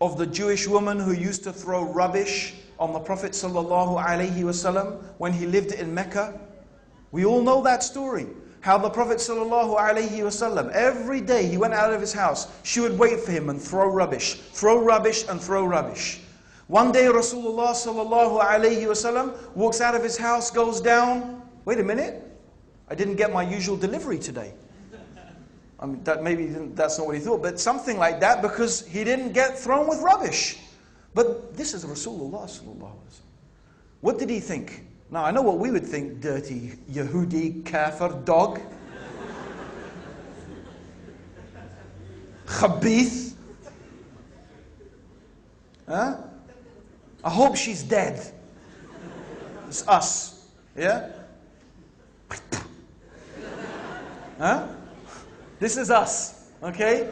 of the Jewish woman who used to throw rubbish on the Prophet ﷺ when he lived in Mecca. We all know that story. How the Prophet ﷺ, every day he went out of his house, she would wait for him and throw rubbish and throw rubbish. One day Rasulullah ﷺ walks out of his house, goes down. Wait a minute, I didn't get my usual delivery today. I mean, that's not what he thought, but something like that, because he didn't get thrown with rubbish. But this is Rasulullah ﷺ. What did he think? Now, I know what we would think: dirty Yahudi, kafir, dog. Khabith. Huh? I hope she's dead. It's us. Yeah? Huh? This is us. Okay?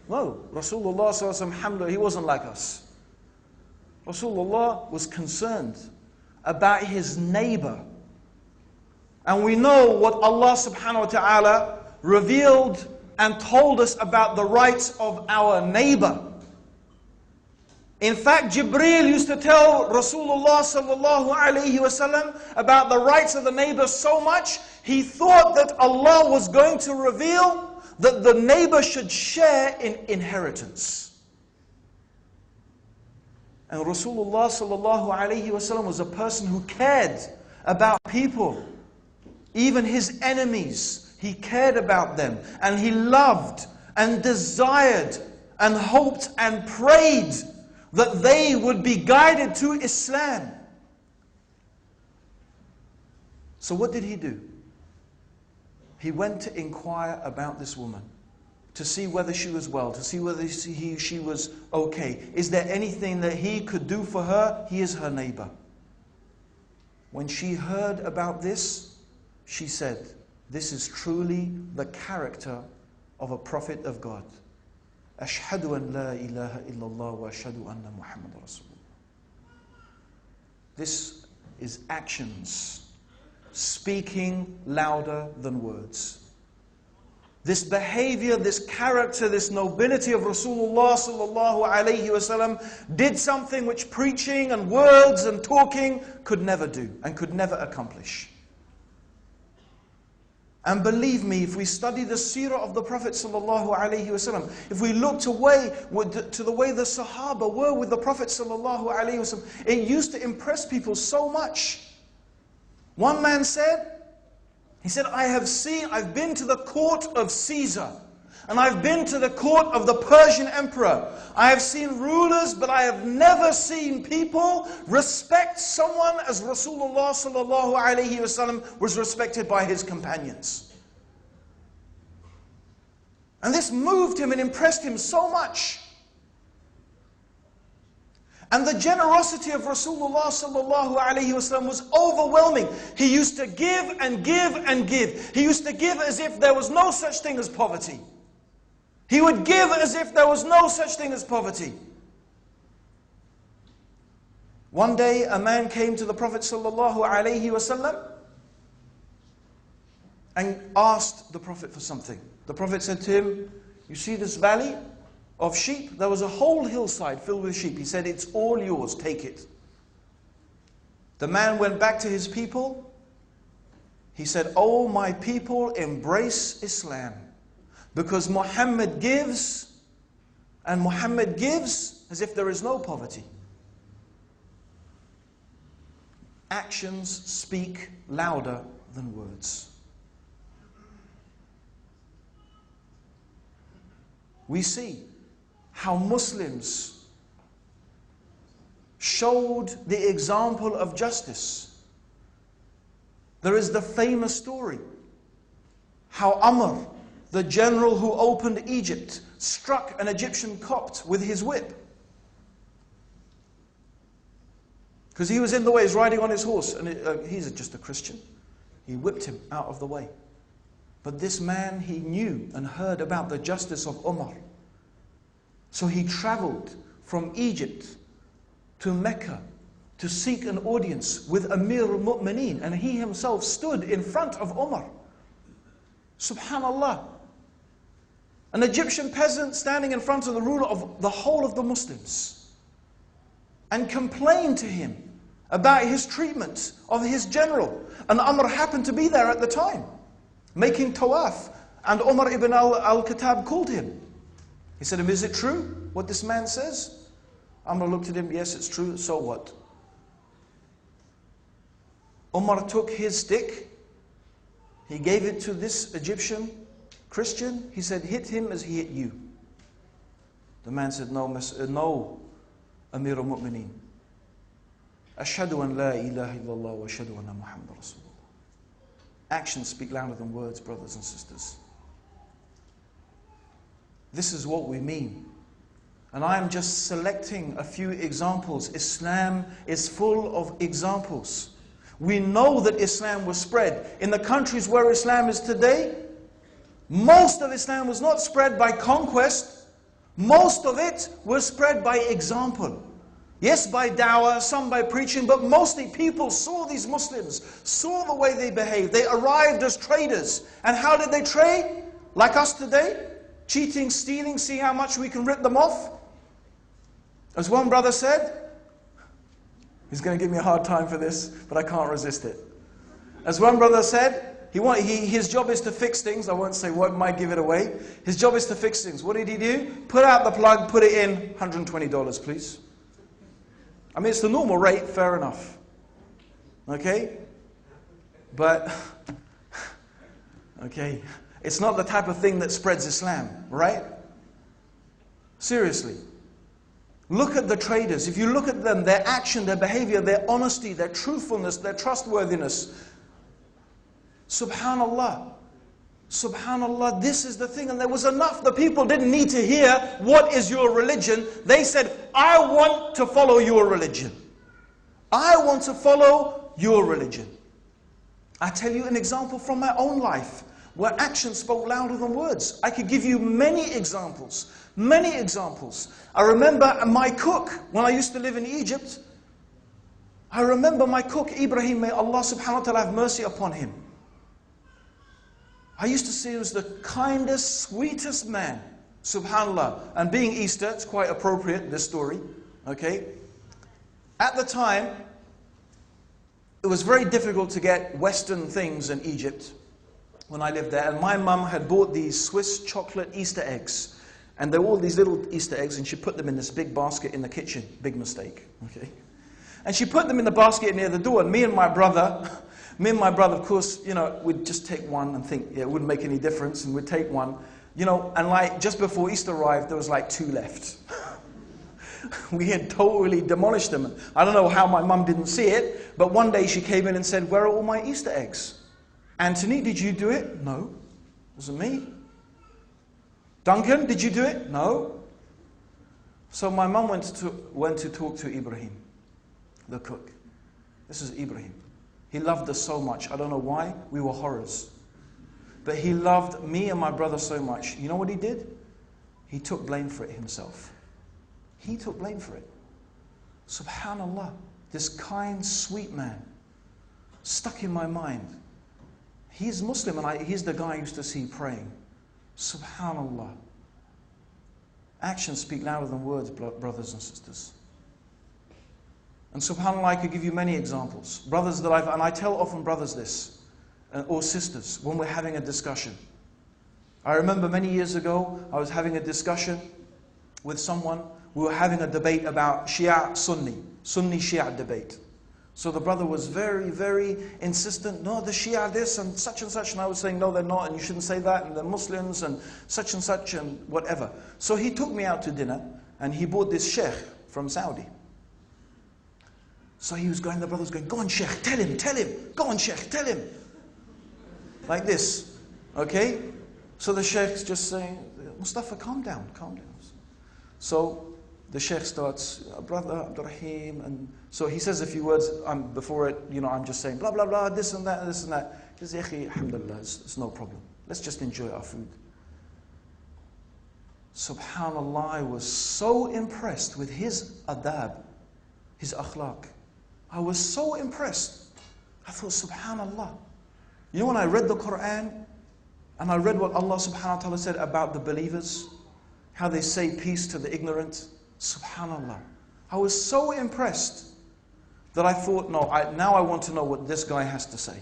No, Rasulullah sallallahu alaihi wasallam, he wasn't like us. Rasulullah was concerned about his neighbor. And we know what Allah subhanahu wa ta'ala revealed and told us about the rights of our neighbor. In fact, Jibreel used to tell Rasulullah sallallahu alayhi wasallam about the rights of the neighbor so much, he thought that Allah was going to reveal that the neighbor should share in inheritance. And Rasulullah sallallahu alayhi wasallam was a person who cared about people. Even his enemies, he cared about them. And he loved and desired and hoped and prayed that they would be guided to Islam. So what did he do? He went to inquire about this woman, to see whether she was well, to see whether she was okay. Is there anything that he could do for her? He is her neighbor. When she heard about this, she said, this is truly the character of a prophet of God. Ashhadu an la ilaha illallah wa ashhadu anna Muhammad Rasulullah. This is actions speaking louder than words. This behavior, this character, this nobility of Rasulullah sallallahu alayhi wasallam did something which preaching and words and talking could never do and could never accomplish. And believe me, if we study the seerah of the Prophet sallallahu alaihi wasallam, if we look to the way the Sahaba were with the Prophet sallallahu alaihi wasallam, it used to impress people so much. One man said, I've been to the court of Caesar, and I've been to the court of the Persian emperor. I have seen rulers, but I have never seen people respect someone as Rasulullah sallallahu alaihi wasallam was respected by his companions. And this moved him and impressed him so much. And the generosity of Rasulullah sallallahu alaihi wasallam was overwhelming. He used to give and give and give. He used to give as if there was no such thing as poverty. He would give as if there was no such thing as poverty. One day a man came to the Prophet sallallahu alaihi wasallam and asked the Prophet for something. The Prophet said to him, you see this valley of sheep? There was a whole hillside filled with sheep. He said, it's all yours, take it. The man went back to his people. He said, oh my people, embrace Islam. Because Muhammad gives, and Muhammad gives as if there is no poverty. Actions speak louder than words. We see how Muslims showed the example of justice. There is the famous story how Amr, the general who opened Egypt, struck an Egyptian Copt with his whip. Because he was in the way, he's riding on his horse, and he's just a Christian. He whipped him out of the way. But this man, he knew and heard about the justice of Umar. So he traveled from Egypt to Mecca to seek an audience with Amir al-Mu'mineen, and he himself stood in front of Umar. Subhanallah. An Egyptian peasant standing in front of the ruler of the whole of the Muslims and complained to him about his treatment of his general. And Amr happened to be there at the time, making tawaf, and Umar ibn al-Khattab called him. He said to him, is it true what this man says? Amr looked at him, yes, it's true, so what? Umar took his stick, he gave it to this Egyptian Christian. He said, hit him as he hit you. The man said, no, Amir al-Mu'mineen. Ashhadu an la ilaha illallah wa ashhadu anna Muhammad Rasulullah. Actions speak louder than words, brothers and sisters. This is what we mean. And I am just selecting a few examples. Islam is full of examples. We know that Islam was spread. In the countries where Islam is today, most of Islam was not spread by conquest. Most of it was spread by example. Yes, by dawah, some by preaching, but mostly people saw these Muslims, saw the way they behaved. They arrived as traders. And how did they trade? Like us today? Cheating, stealing, see how much we can rip them off? As one brother said, he's going to give me a hard time for this, but I can't resist it. As one brother said, his job is to fix things. I won't say what, might give it away. His job is to fix things. What did he do? Put out the plug, put it in, $120, please. I mean, it's the normal rate, fair enough. Okay? But, okay, it's not the type of thing that spreads Islam, right? Seriously. Look at the traders. If you look at them, their action, their behavior, their honesty, their truthfulness, their trustworthiness. Subhanallah. Subhanallah, this is the thing. And there was enough. The people didn't need to hear, what is your religion? They said, I want to follow your religion. I want to follow your religion. I tell you an example from my own life, where action spoke louder than words. I could give you many examples. Many examples. I remember my cook, when I used to live in Egypt, I remember my cook, Ibrahim, may Allah subhanahu wa ta'ala have mercy upon him. I used to see him as the kindest, sweetest man, subhanallah. And being Easter, it's quite appropriate, this story, okay? At the time, it was very difficult to get Western things in Egypt. when I lived there, and my mum had bought these Swiss chocolate Easter eggs. And there were all these little Easter eggs, and she put them in this big basket in the kitchen. Big mistake, okay? And she put them in the basket near the door, and me and my brother, of course, you know, we'd just take one and think, yeah, it wouldn't make any difference, and we'd take one, you know, and like just before Easter arrived, there was like 2 left. We had totally demolished them. I don't know how my mum didn't see it, but one day she came in and said, "Where are all my Easter eggs? Anthony, did you do it?" "No, it wasn't me." "Duncan, did you do it?" "No." So my mum went to talk to Ibrahim, the cook. This is Ibrahim. He loved us so much. I don't know why. We were horrors. But he loved me and my brother so much. You know what he did? He took blame for it himself. He took blame for it. Subhanallah. This kind, sweet man. Stuck in my mind. He's Muslim, and he's the guy I used to see praying. Subhanallah. Actions speak louder than words, brothers and sisters. And subhanAllah, I could give you many examples. Brothers that and I tell often brothers this, or sisters, when we're having a discussion. I remember many years ago, I was having a discussion with someone. We were having a debate about Shia Sunni Shia debate. So the brother was very, very insistent. "No, the Shia this and such. And I was saying, "No, they're not, and you shouldn't say that, and they're Muslims and such and whatever." So he took me out to dinner, and he bought this sheikh from Saudi. So he was going, the brother was going, "Go on, sheikh, tell him, go on, sheikh, tell him." Like this, okay? So the sheikh's just saying, "Mustafa, calm down. So the sheikh starts, "Brother Abdurrahim," and so he says a few words. Before it, you know, I'm just saying blah blah blah, this and that, this and that. He says, "Yakhi, alhamdulillah, it's no problem. Let's just enjoy our food." Subhanallah, I was so impressed with his adab, his akhlaq. I was so impressed. I thought, Subhanallah. You know, when I read the Quran and I read what Allah subhanahu wa ta'ala said about the believers, how they say peace to the ignorant. Subhanallah. I was so impressed that I thought, now I want to know what this guy has to say.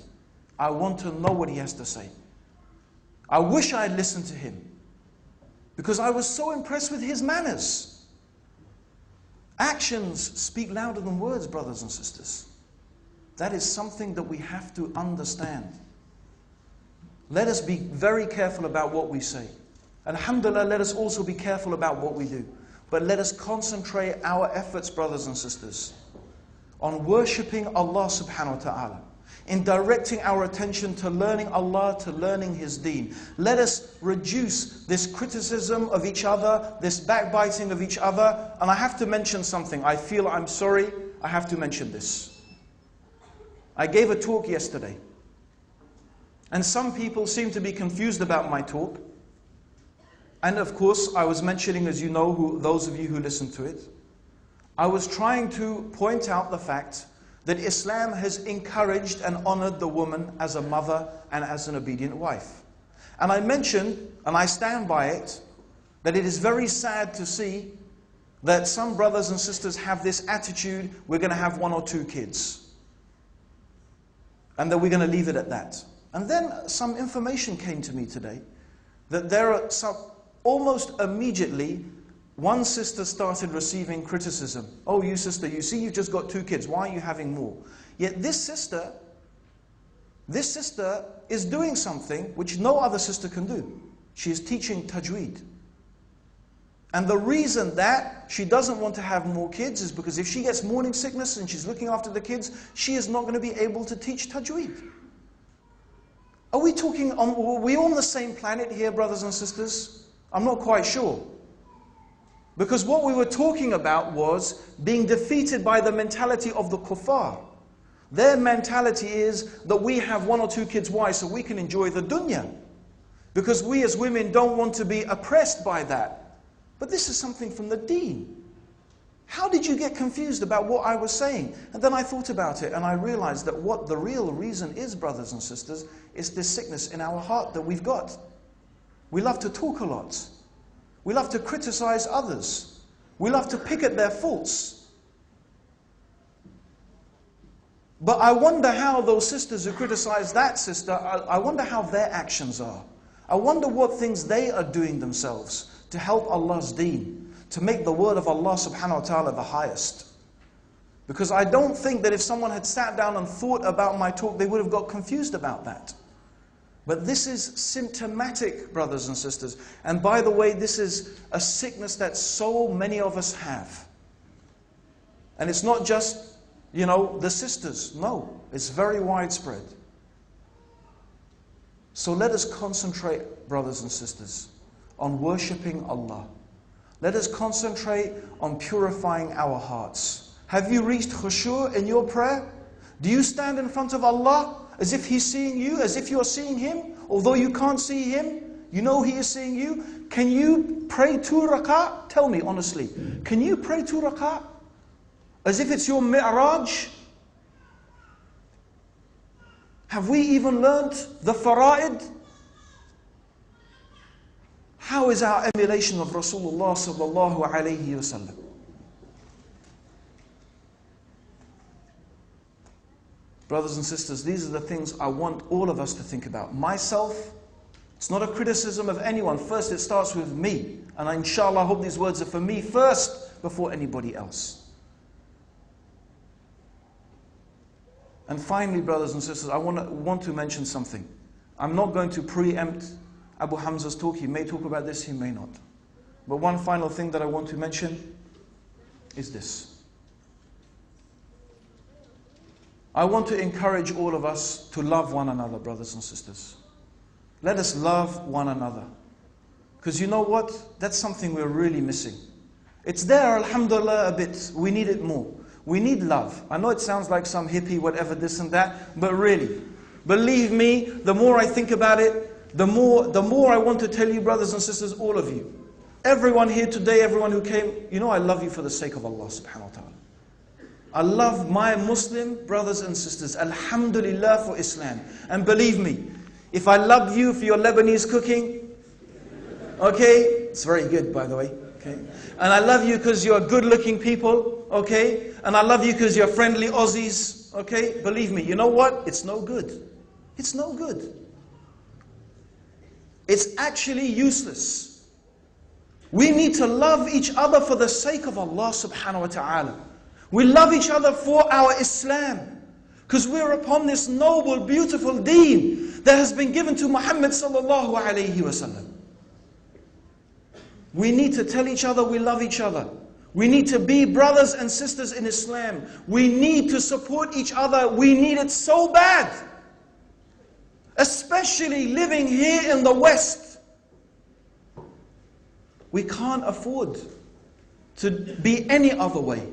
I want to know what he has to say. I wish I had listened to him, because I was so impressed with his manners. Actions speak louder than words, brothers and sisters. That is something that we have to understand. Let us be very careful about what we say. And alhamdulillah, let us also be careful about what we do. But let us concentrate our efforts, brothers and sisters, on worshipping Allah subhanahu wa ta'ala, in directing our attention to learning Allah, to learning His deen. Let us reduce this criticism of each other, this backbiting of each other. And I have to mention something. I'm sorry, I have to mention this. I gave a talk yesterday, and some people seem to be confused about my talk. And of course, I was mentioning, as you know, those of you who listened to it, I was trying to point out the fact that Islam has encouraged and honored the woman as a mother and as an obedient wife. And I mentioned, and I stand by it, that it is very sad to see that some brothers and sisters have this attitude, we're going to have 1 or 2 kids. And that we're going to leave it at that. And then some information came to me today that there are some, almost immediately, one sister started receiving criticism. "Oh, you sister, you see you've just got 2 kids. Why are you having more?" Yet this sister is doing something which no other sister can do. She is teaching tajweed. And the reason that she doesn't want to have more kids is because if she gets morning sickness and she's looking after the kids, she is not going to be able to teach tajweed. Are we on the same planet here, brothers and sisters? I'm not quite sure. Because what we were talking about was being defeated by the mentality of the kuffar. Their mentality is that we have 1 or 2 kids. Why? So we can enjoy the dunya. Because we as women don't want to be oppressed by that. But this is something from the deen. How did you get confused about what I was saying? And then I thought about it and I realized that what the real reason is, brothers and sisters, is this sickness in our heart that we've got. We love to talk a lot. We love to criticize others. We love to pick at their faults. But I wonder how those sisters who criticize that sister, I wonder how their actions are. I wonder what things they are doing themselves to help Allah's deen, to make the word of Allah subhanahu wa ta'ala the highest. Because I don't think that if someone had sat down and thought about my talk, they would have got confused about that. But this is symptomatic, brothers and sisters. And by the way, this is a sickness that so many of us have. And it's not just, the sisters. No, it's very widespread. So let us concentrate, brothers and sisters, on worshipping Allah. Let us concentrate on purifying our hearts. Have you reached khushu' in your prayer? Do you stand in front of Allah as if He's seeing you, as if you're seeing Him? Although you can't see Him, you know He is seeing you. Can you pray 2 rak'ah? Tell me honestly, can you pray 2 rak'ah? As if it's your mi'raj? Have we even learnt the fara'id? How is our emulation of Rasulullah sallallahu alayhi wa sallam? Brothers and sisters, these are the things I want all of us to think about. Myself, it's not a criticism of anyone. First, it starts with me. And inshallah, I hope these words are for me first, before anybody else. And finally, brothers and sisters, I want to mention something. I'm not going to preempt Abu Hamza's talk. He may talk about this, he may not. But one final thing that I want to mention is this. I want to encourage all of us to love one another, brothers and sisters. Let us love one another. Because you know what? That's something we're really missing. It's there, alhamdulillah, a bit. We need it more. We need love. I know it sounds like some hippie, whatever, this and that, but really, believe me, the more I think about it, the more I want to tell you, brothers and sisters, all of you. Everyone here today, everyone who came, I love you for the sake of Allah subhanahu wa ta'ala. I love my Muslim brothers and sisters. Alhamdulillah for Islam. And believe me, if I love you for your Lebanese cooking, okay, it's very good by the way, okay, and I love you because you're good-looking people, okay, and I love you because you're friendly Aussies, okay, believe me, you know what? It's no good. It's no good. It's actually useless. We need to love each other for the sake of Allah subhanahu wa ta'ala. We love each other for our Islam. Because we're upon this noble, beautiful deen that has been given to Muhammad sallallahu alayhi wasallam. We need to tell each other we love each other. We need to be brothers and sisters in Islam. We need to support each other. We need it so bad. Especially living here in the West. We can't afford to be any other way.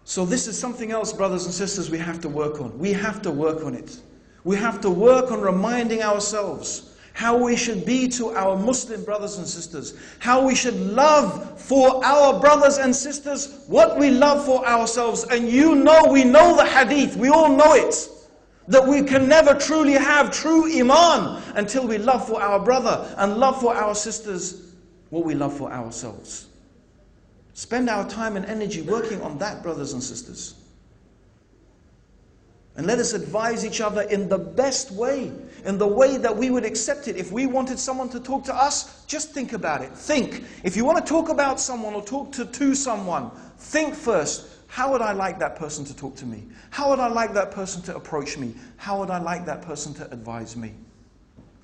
So this is something else, brothers and sisters, we have to work on. We have to work on it. We have to work on reminding ourselves how we should be to our Muslim brothers and sisters. How we should love for our brothers and sisters what we love for ourselves. And we know the hadith, we all know it. That we can never truly have true iman until we love for our brother and love for our sisters what we love for ourselves. Spend our time and energy working on that, brothers and sisters. And let us advise each other in the best way, in the way that we would accept it. If we wanted someone to talk to us, just think about it. Think. If you want to talk about someone or talk to someone, think first. How would I like that person to talk to me? How would I like that person to approach me? How would I like that person to advise me?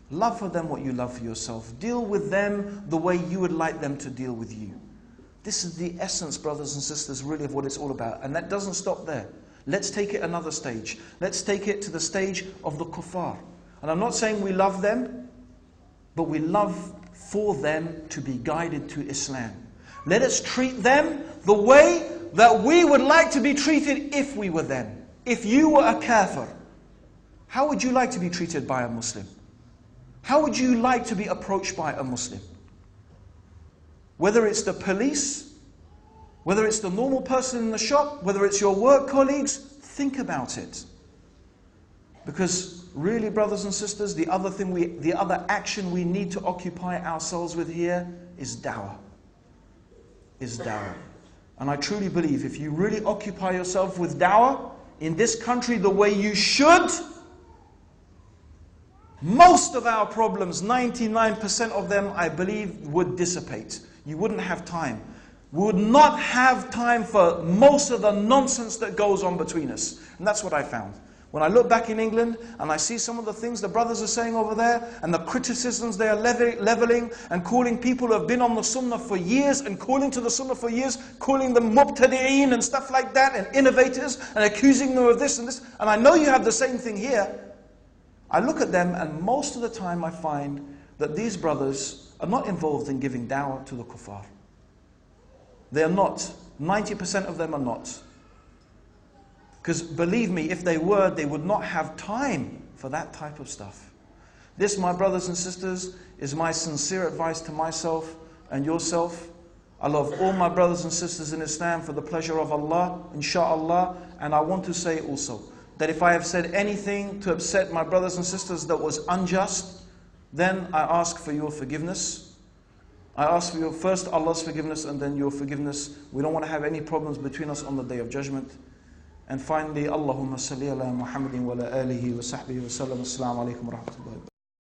Love for them what you love for yourself. Deal with them the way you would like them to deal with you. This is the essence, brothers and sisters, really of what it's all about. And that doesn't stop there. Let's take it another stage. Let's take it to the stage of the kuffar. And I'm not saying we love them, but we love for them to be guided to Islam. Let us treat them the way that we would like to be treated if we were them. If you were a kafir, how would you like to be treated by a Muslim? How would you like to be approached by a Muslim? Whether it's the police, whether it's the normal person in the shop, whether it's your work colleagues, think about it. Because really, brothers and sisters, the other action we need to occupy ourselves with here is da'wah. And I truly believe if you really occupy yourself with da'wah in this country the way you should, most of our problems, 99% of them, I believe, would dissipate. You wouldn't have time. We would not have time for most of the nonsense that goes on between us. And that's what I found. When I look back in England and I see some of the things the brothers are saying over there and the criticisms they are leveling and calling people who have been on the sunnah for years and calling to the sunnah for years, calling them mubtadi'een and stuff like that and innovators and accusing them of this and this. And I know you have the same thing here. I look at them and most of the time I find that these brothers are not involved in giving da'wah to the kuffar. They are not. 90% of them are not. Because believe me, if they were, they would not have time for that type of stuff. This, my brothers and sisters, is my sincere advice to myself and yourself. I love all my brothers and sisters in Islam for the pleasure of Allah, inshaAllah. And I want to say also that if I have said anything to upset my brothers and sisters that was unjust, then I ask for your forgiveness. I ask for your first Allah's forgiveness and then your forgiveness. We don't want to have any problems between us on the Day of Judgment. And finally, Allahumma salli ala Muhammadin wa ala alihi wa sahbihi wa sallam. Assalamu alaikum wa rahmatullahi wa barakatuh.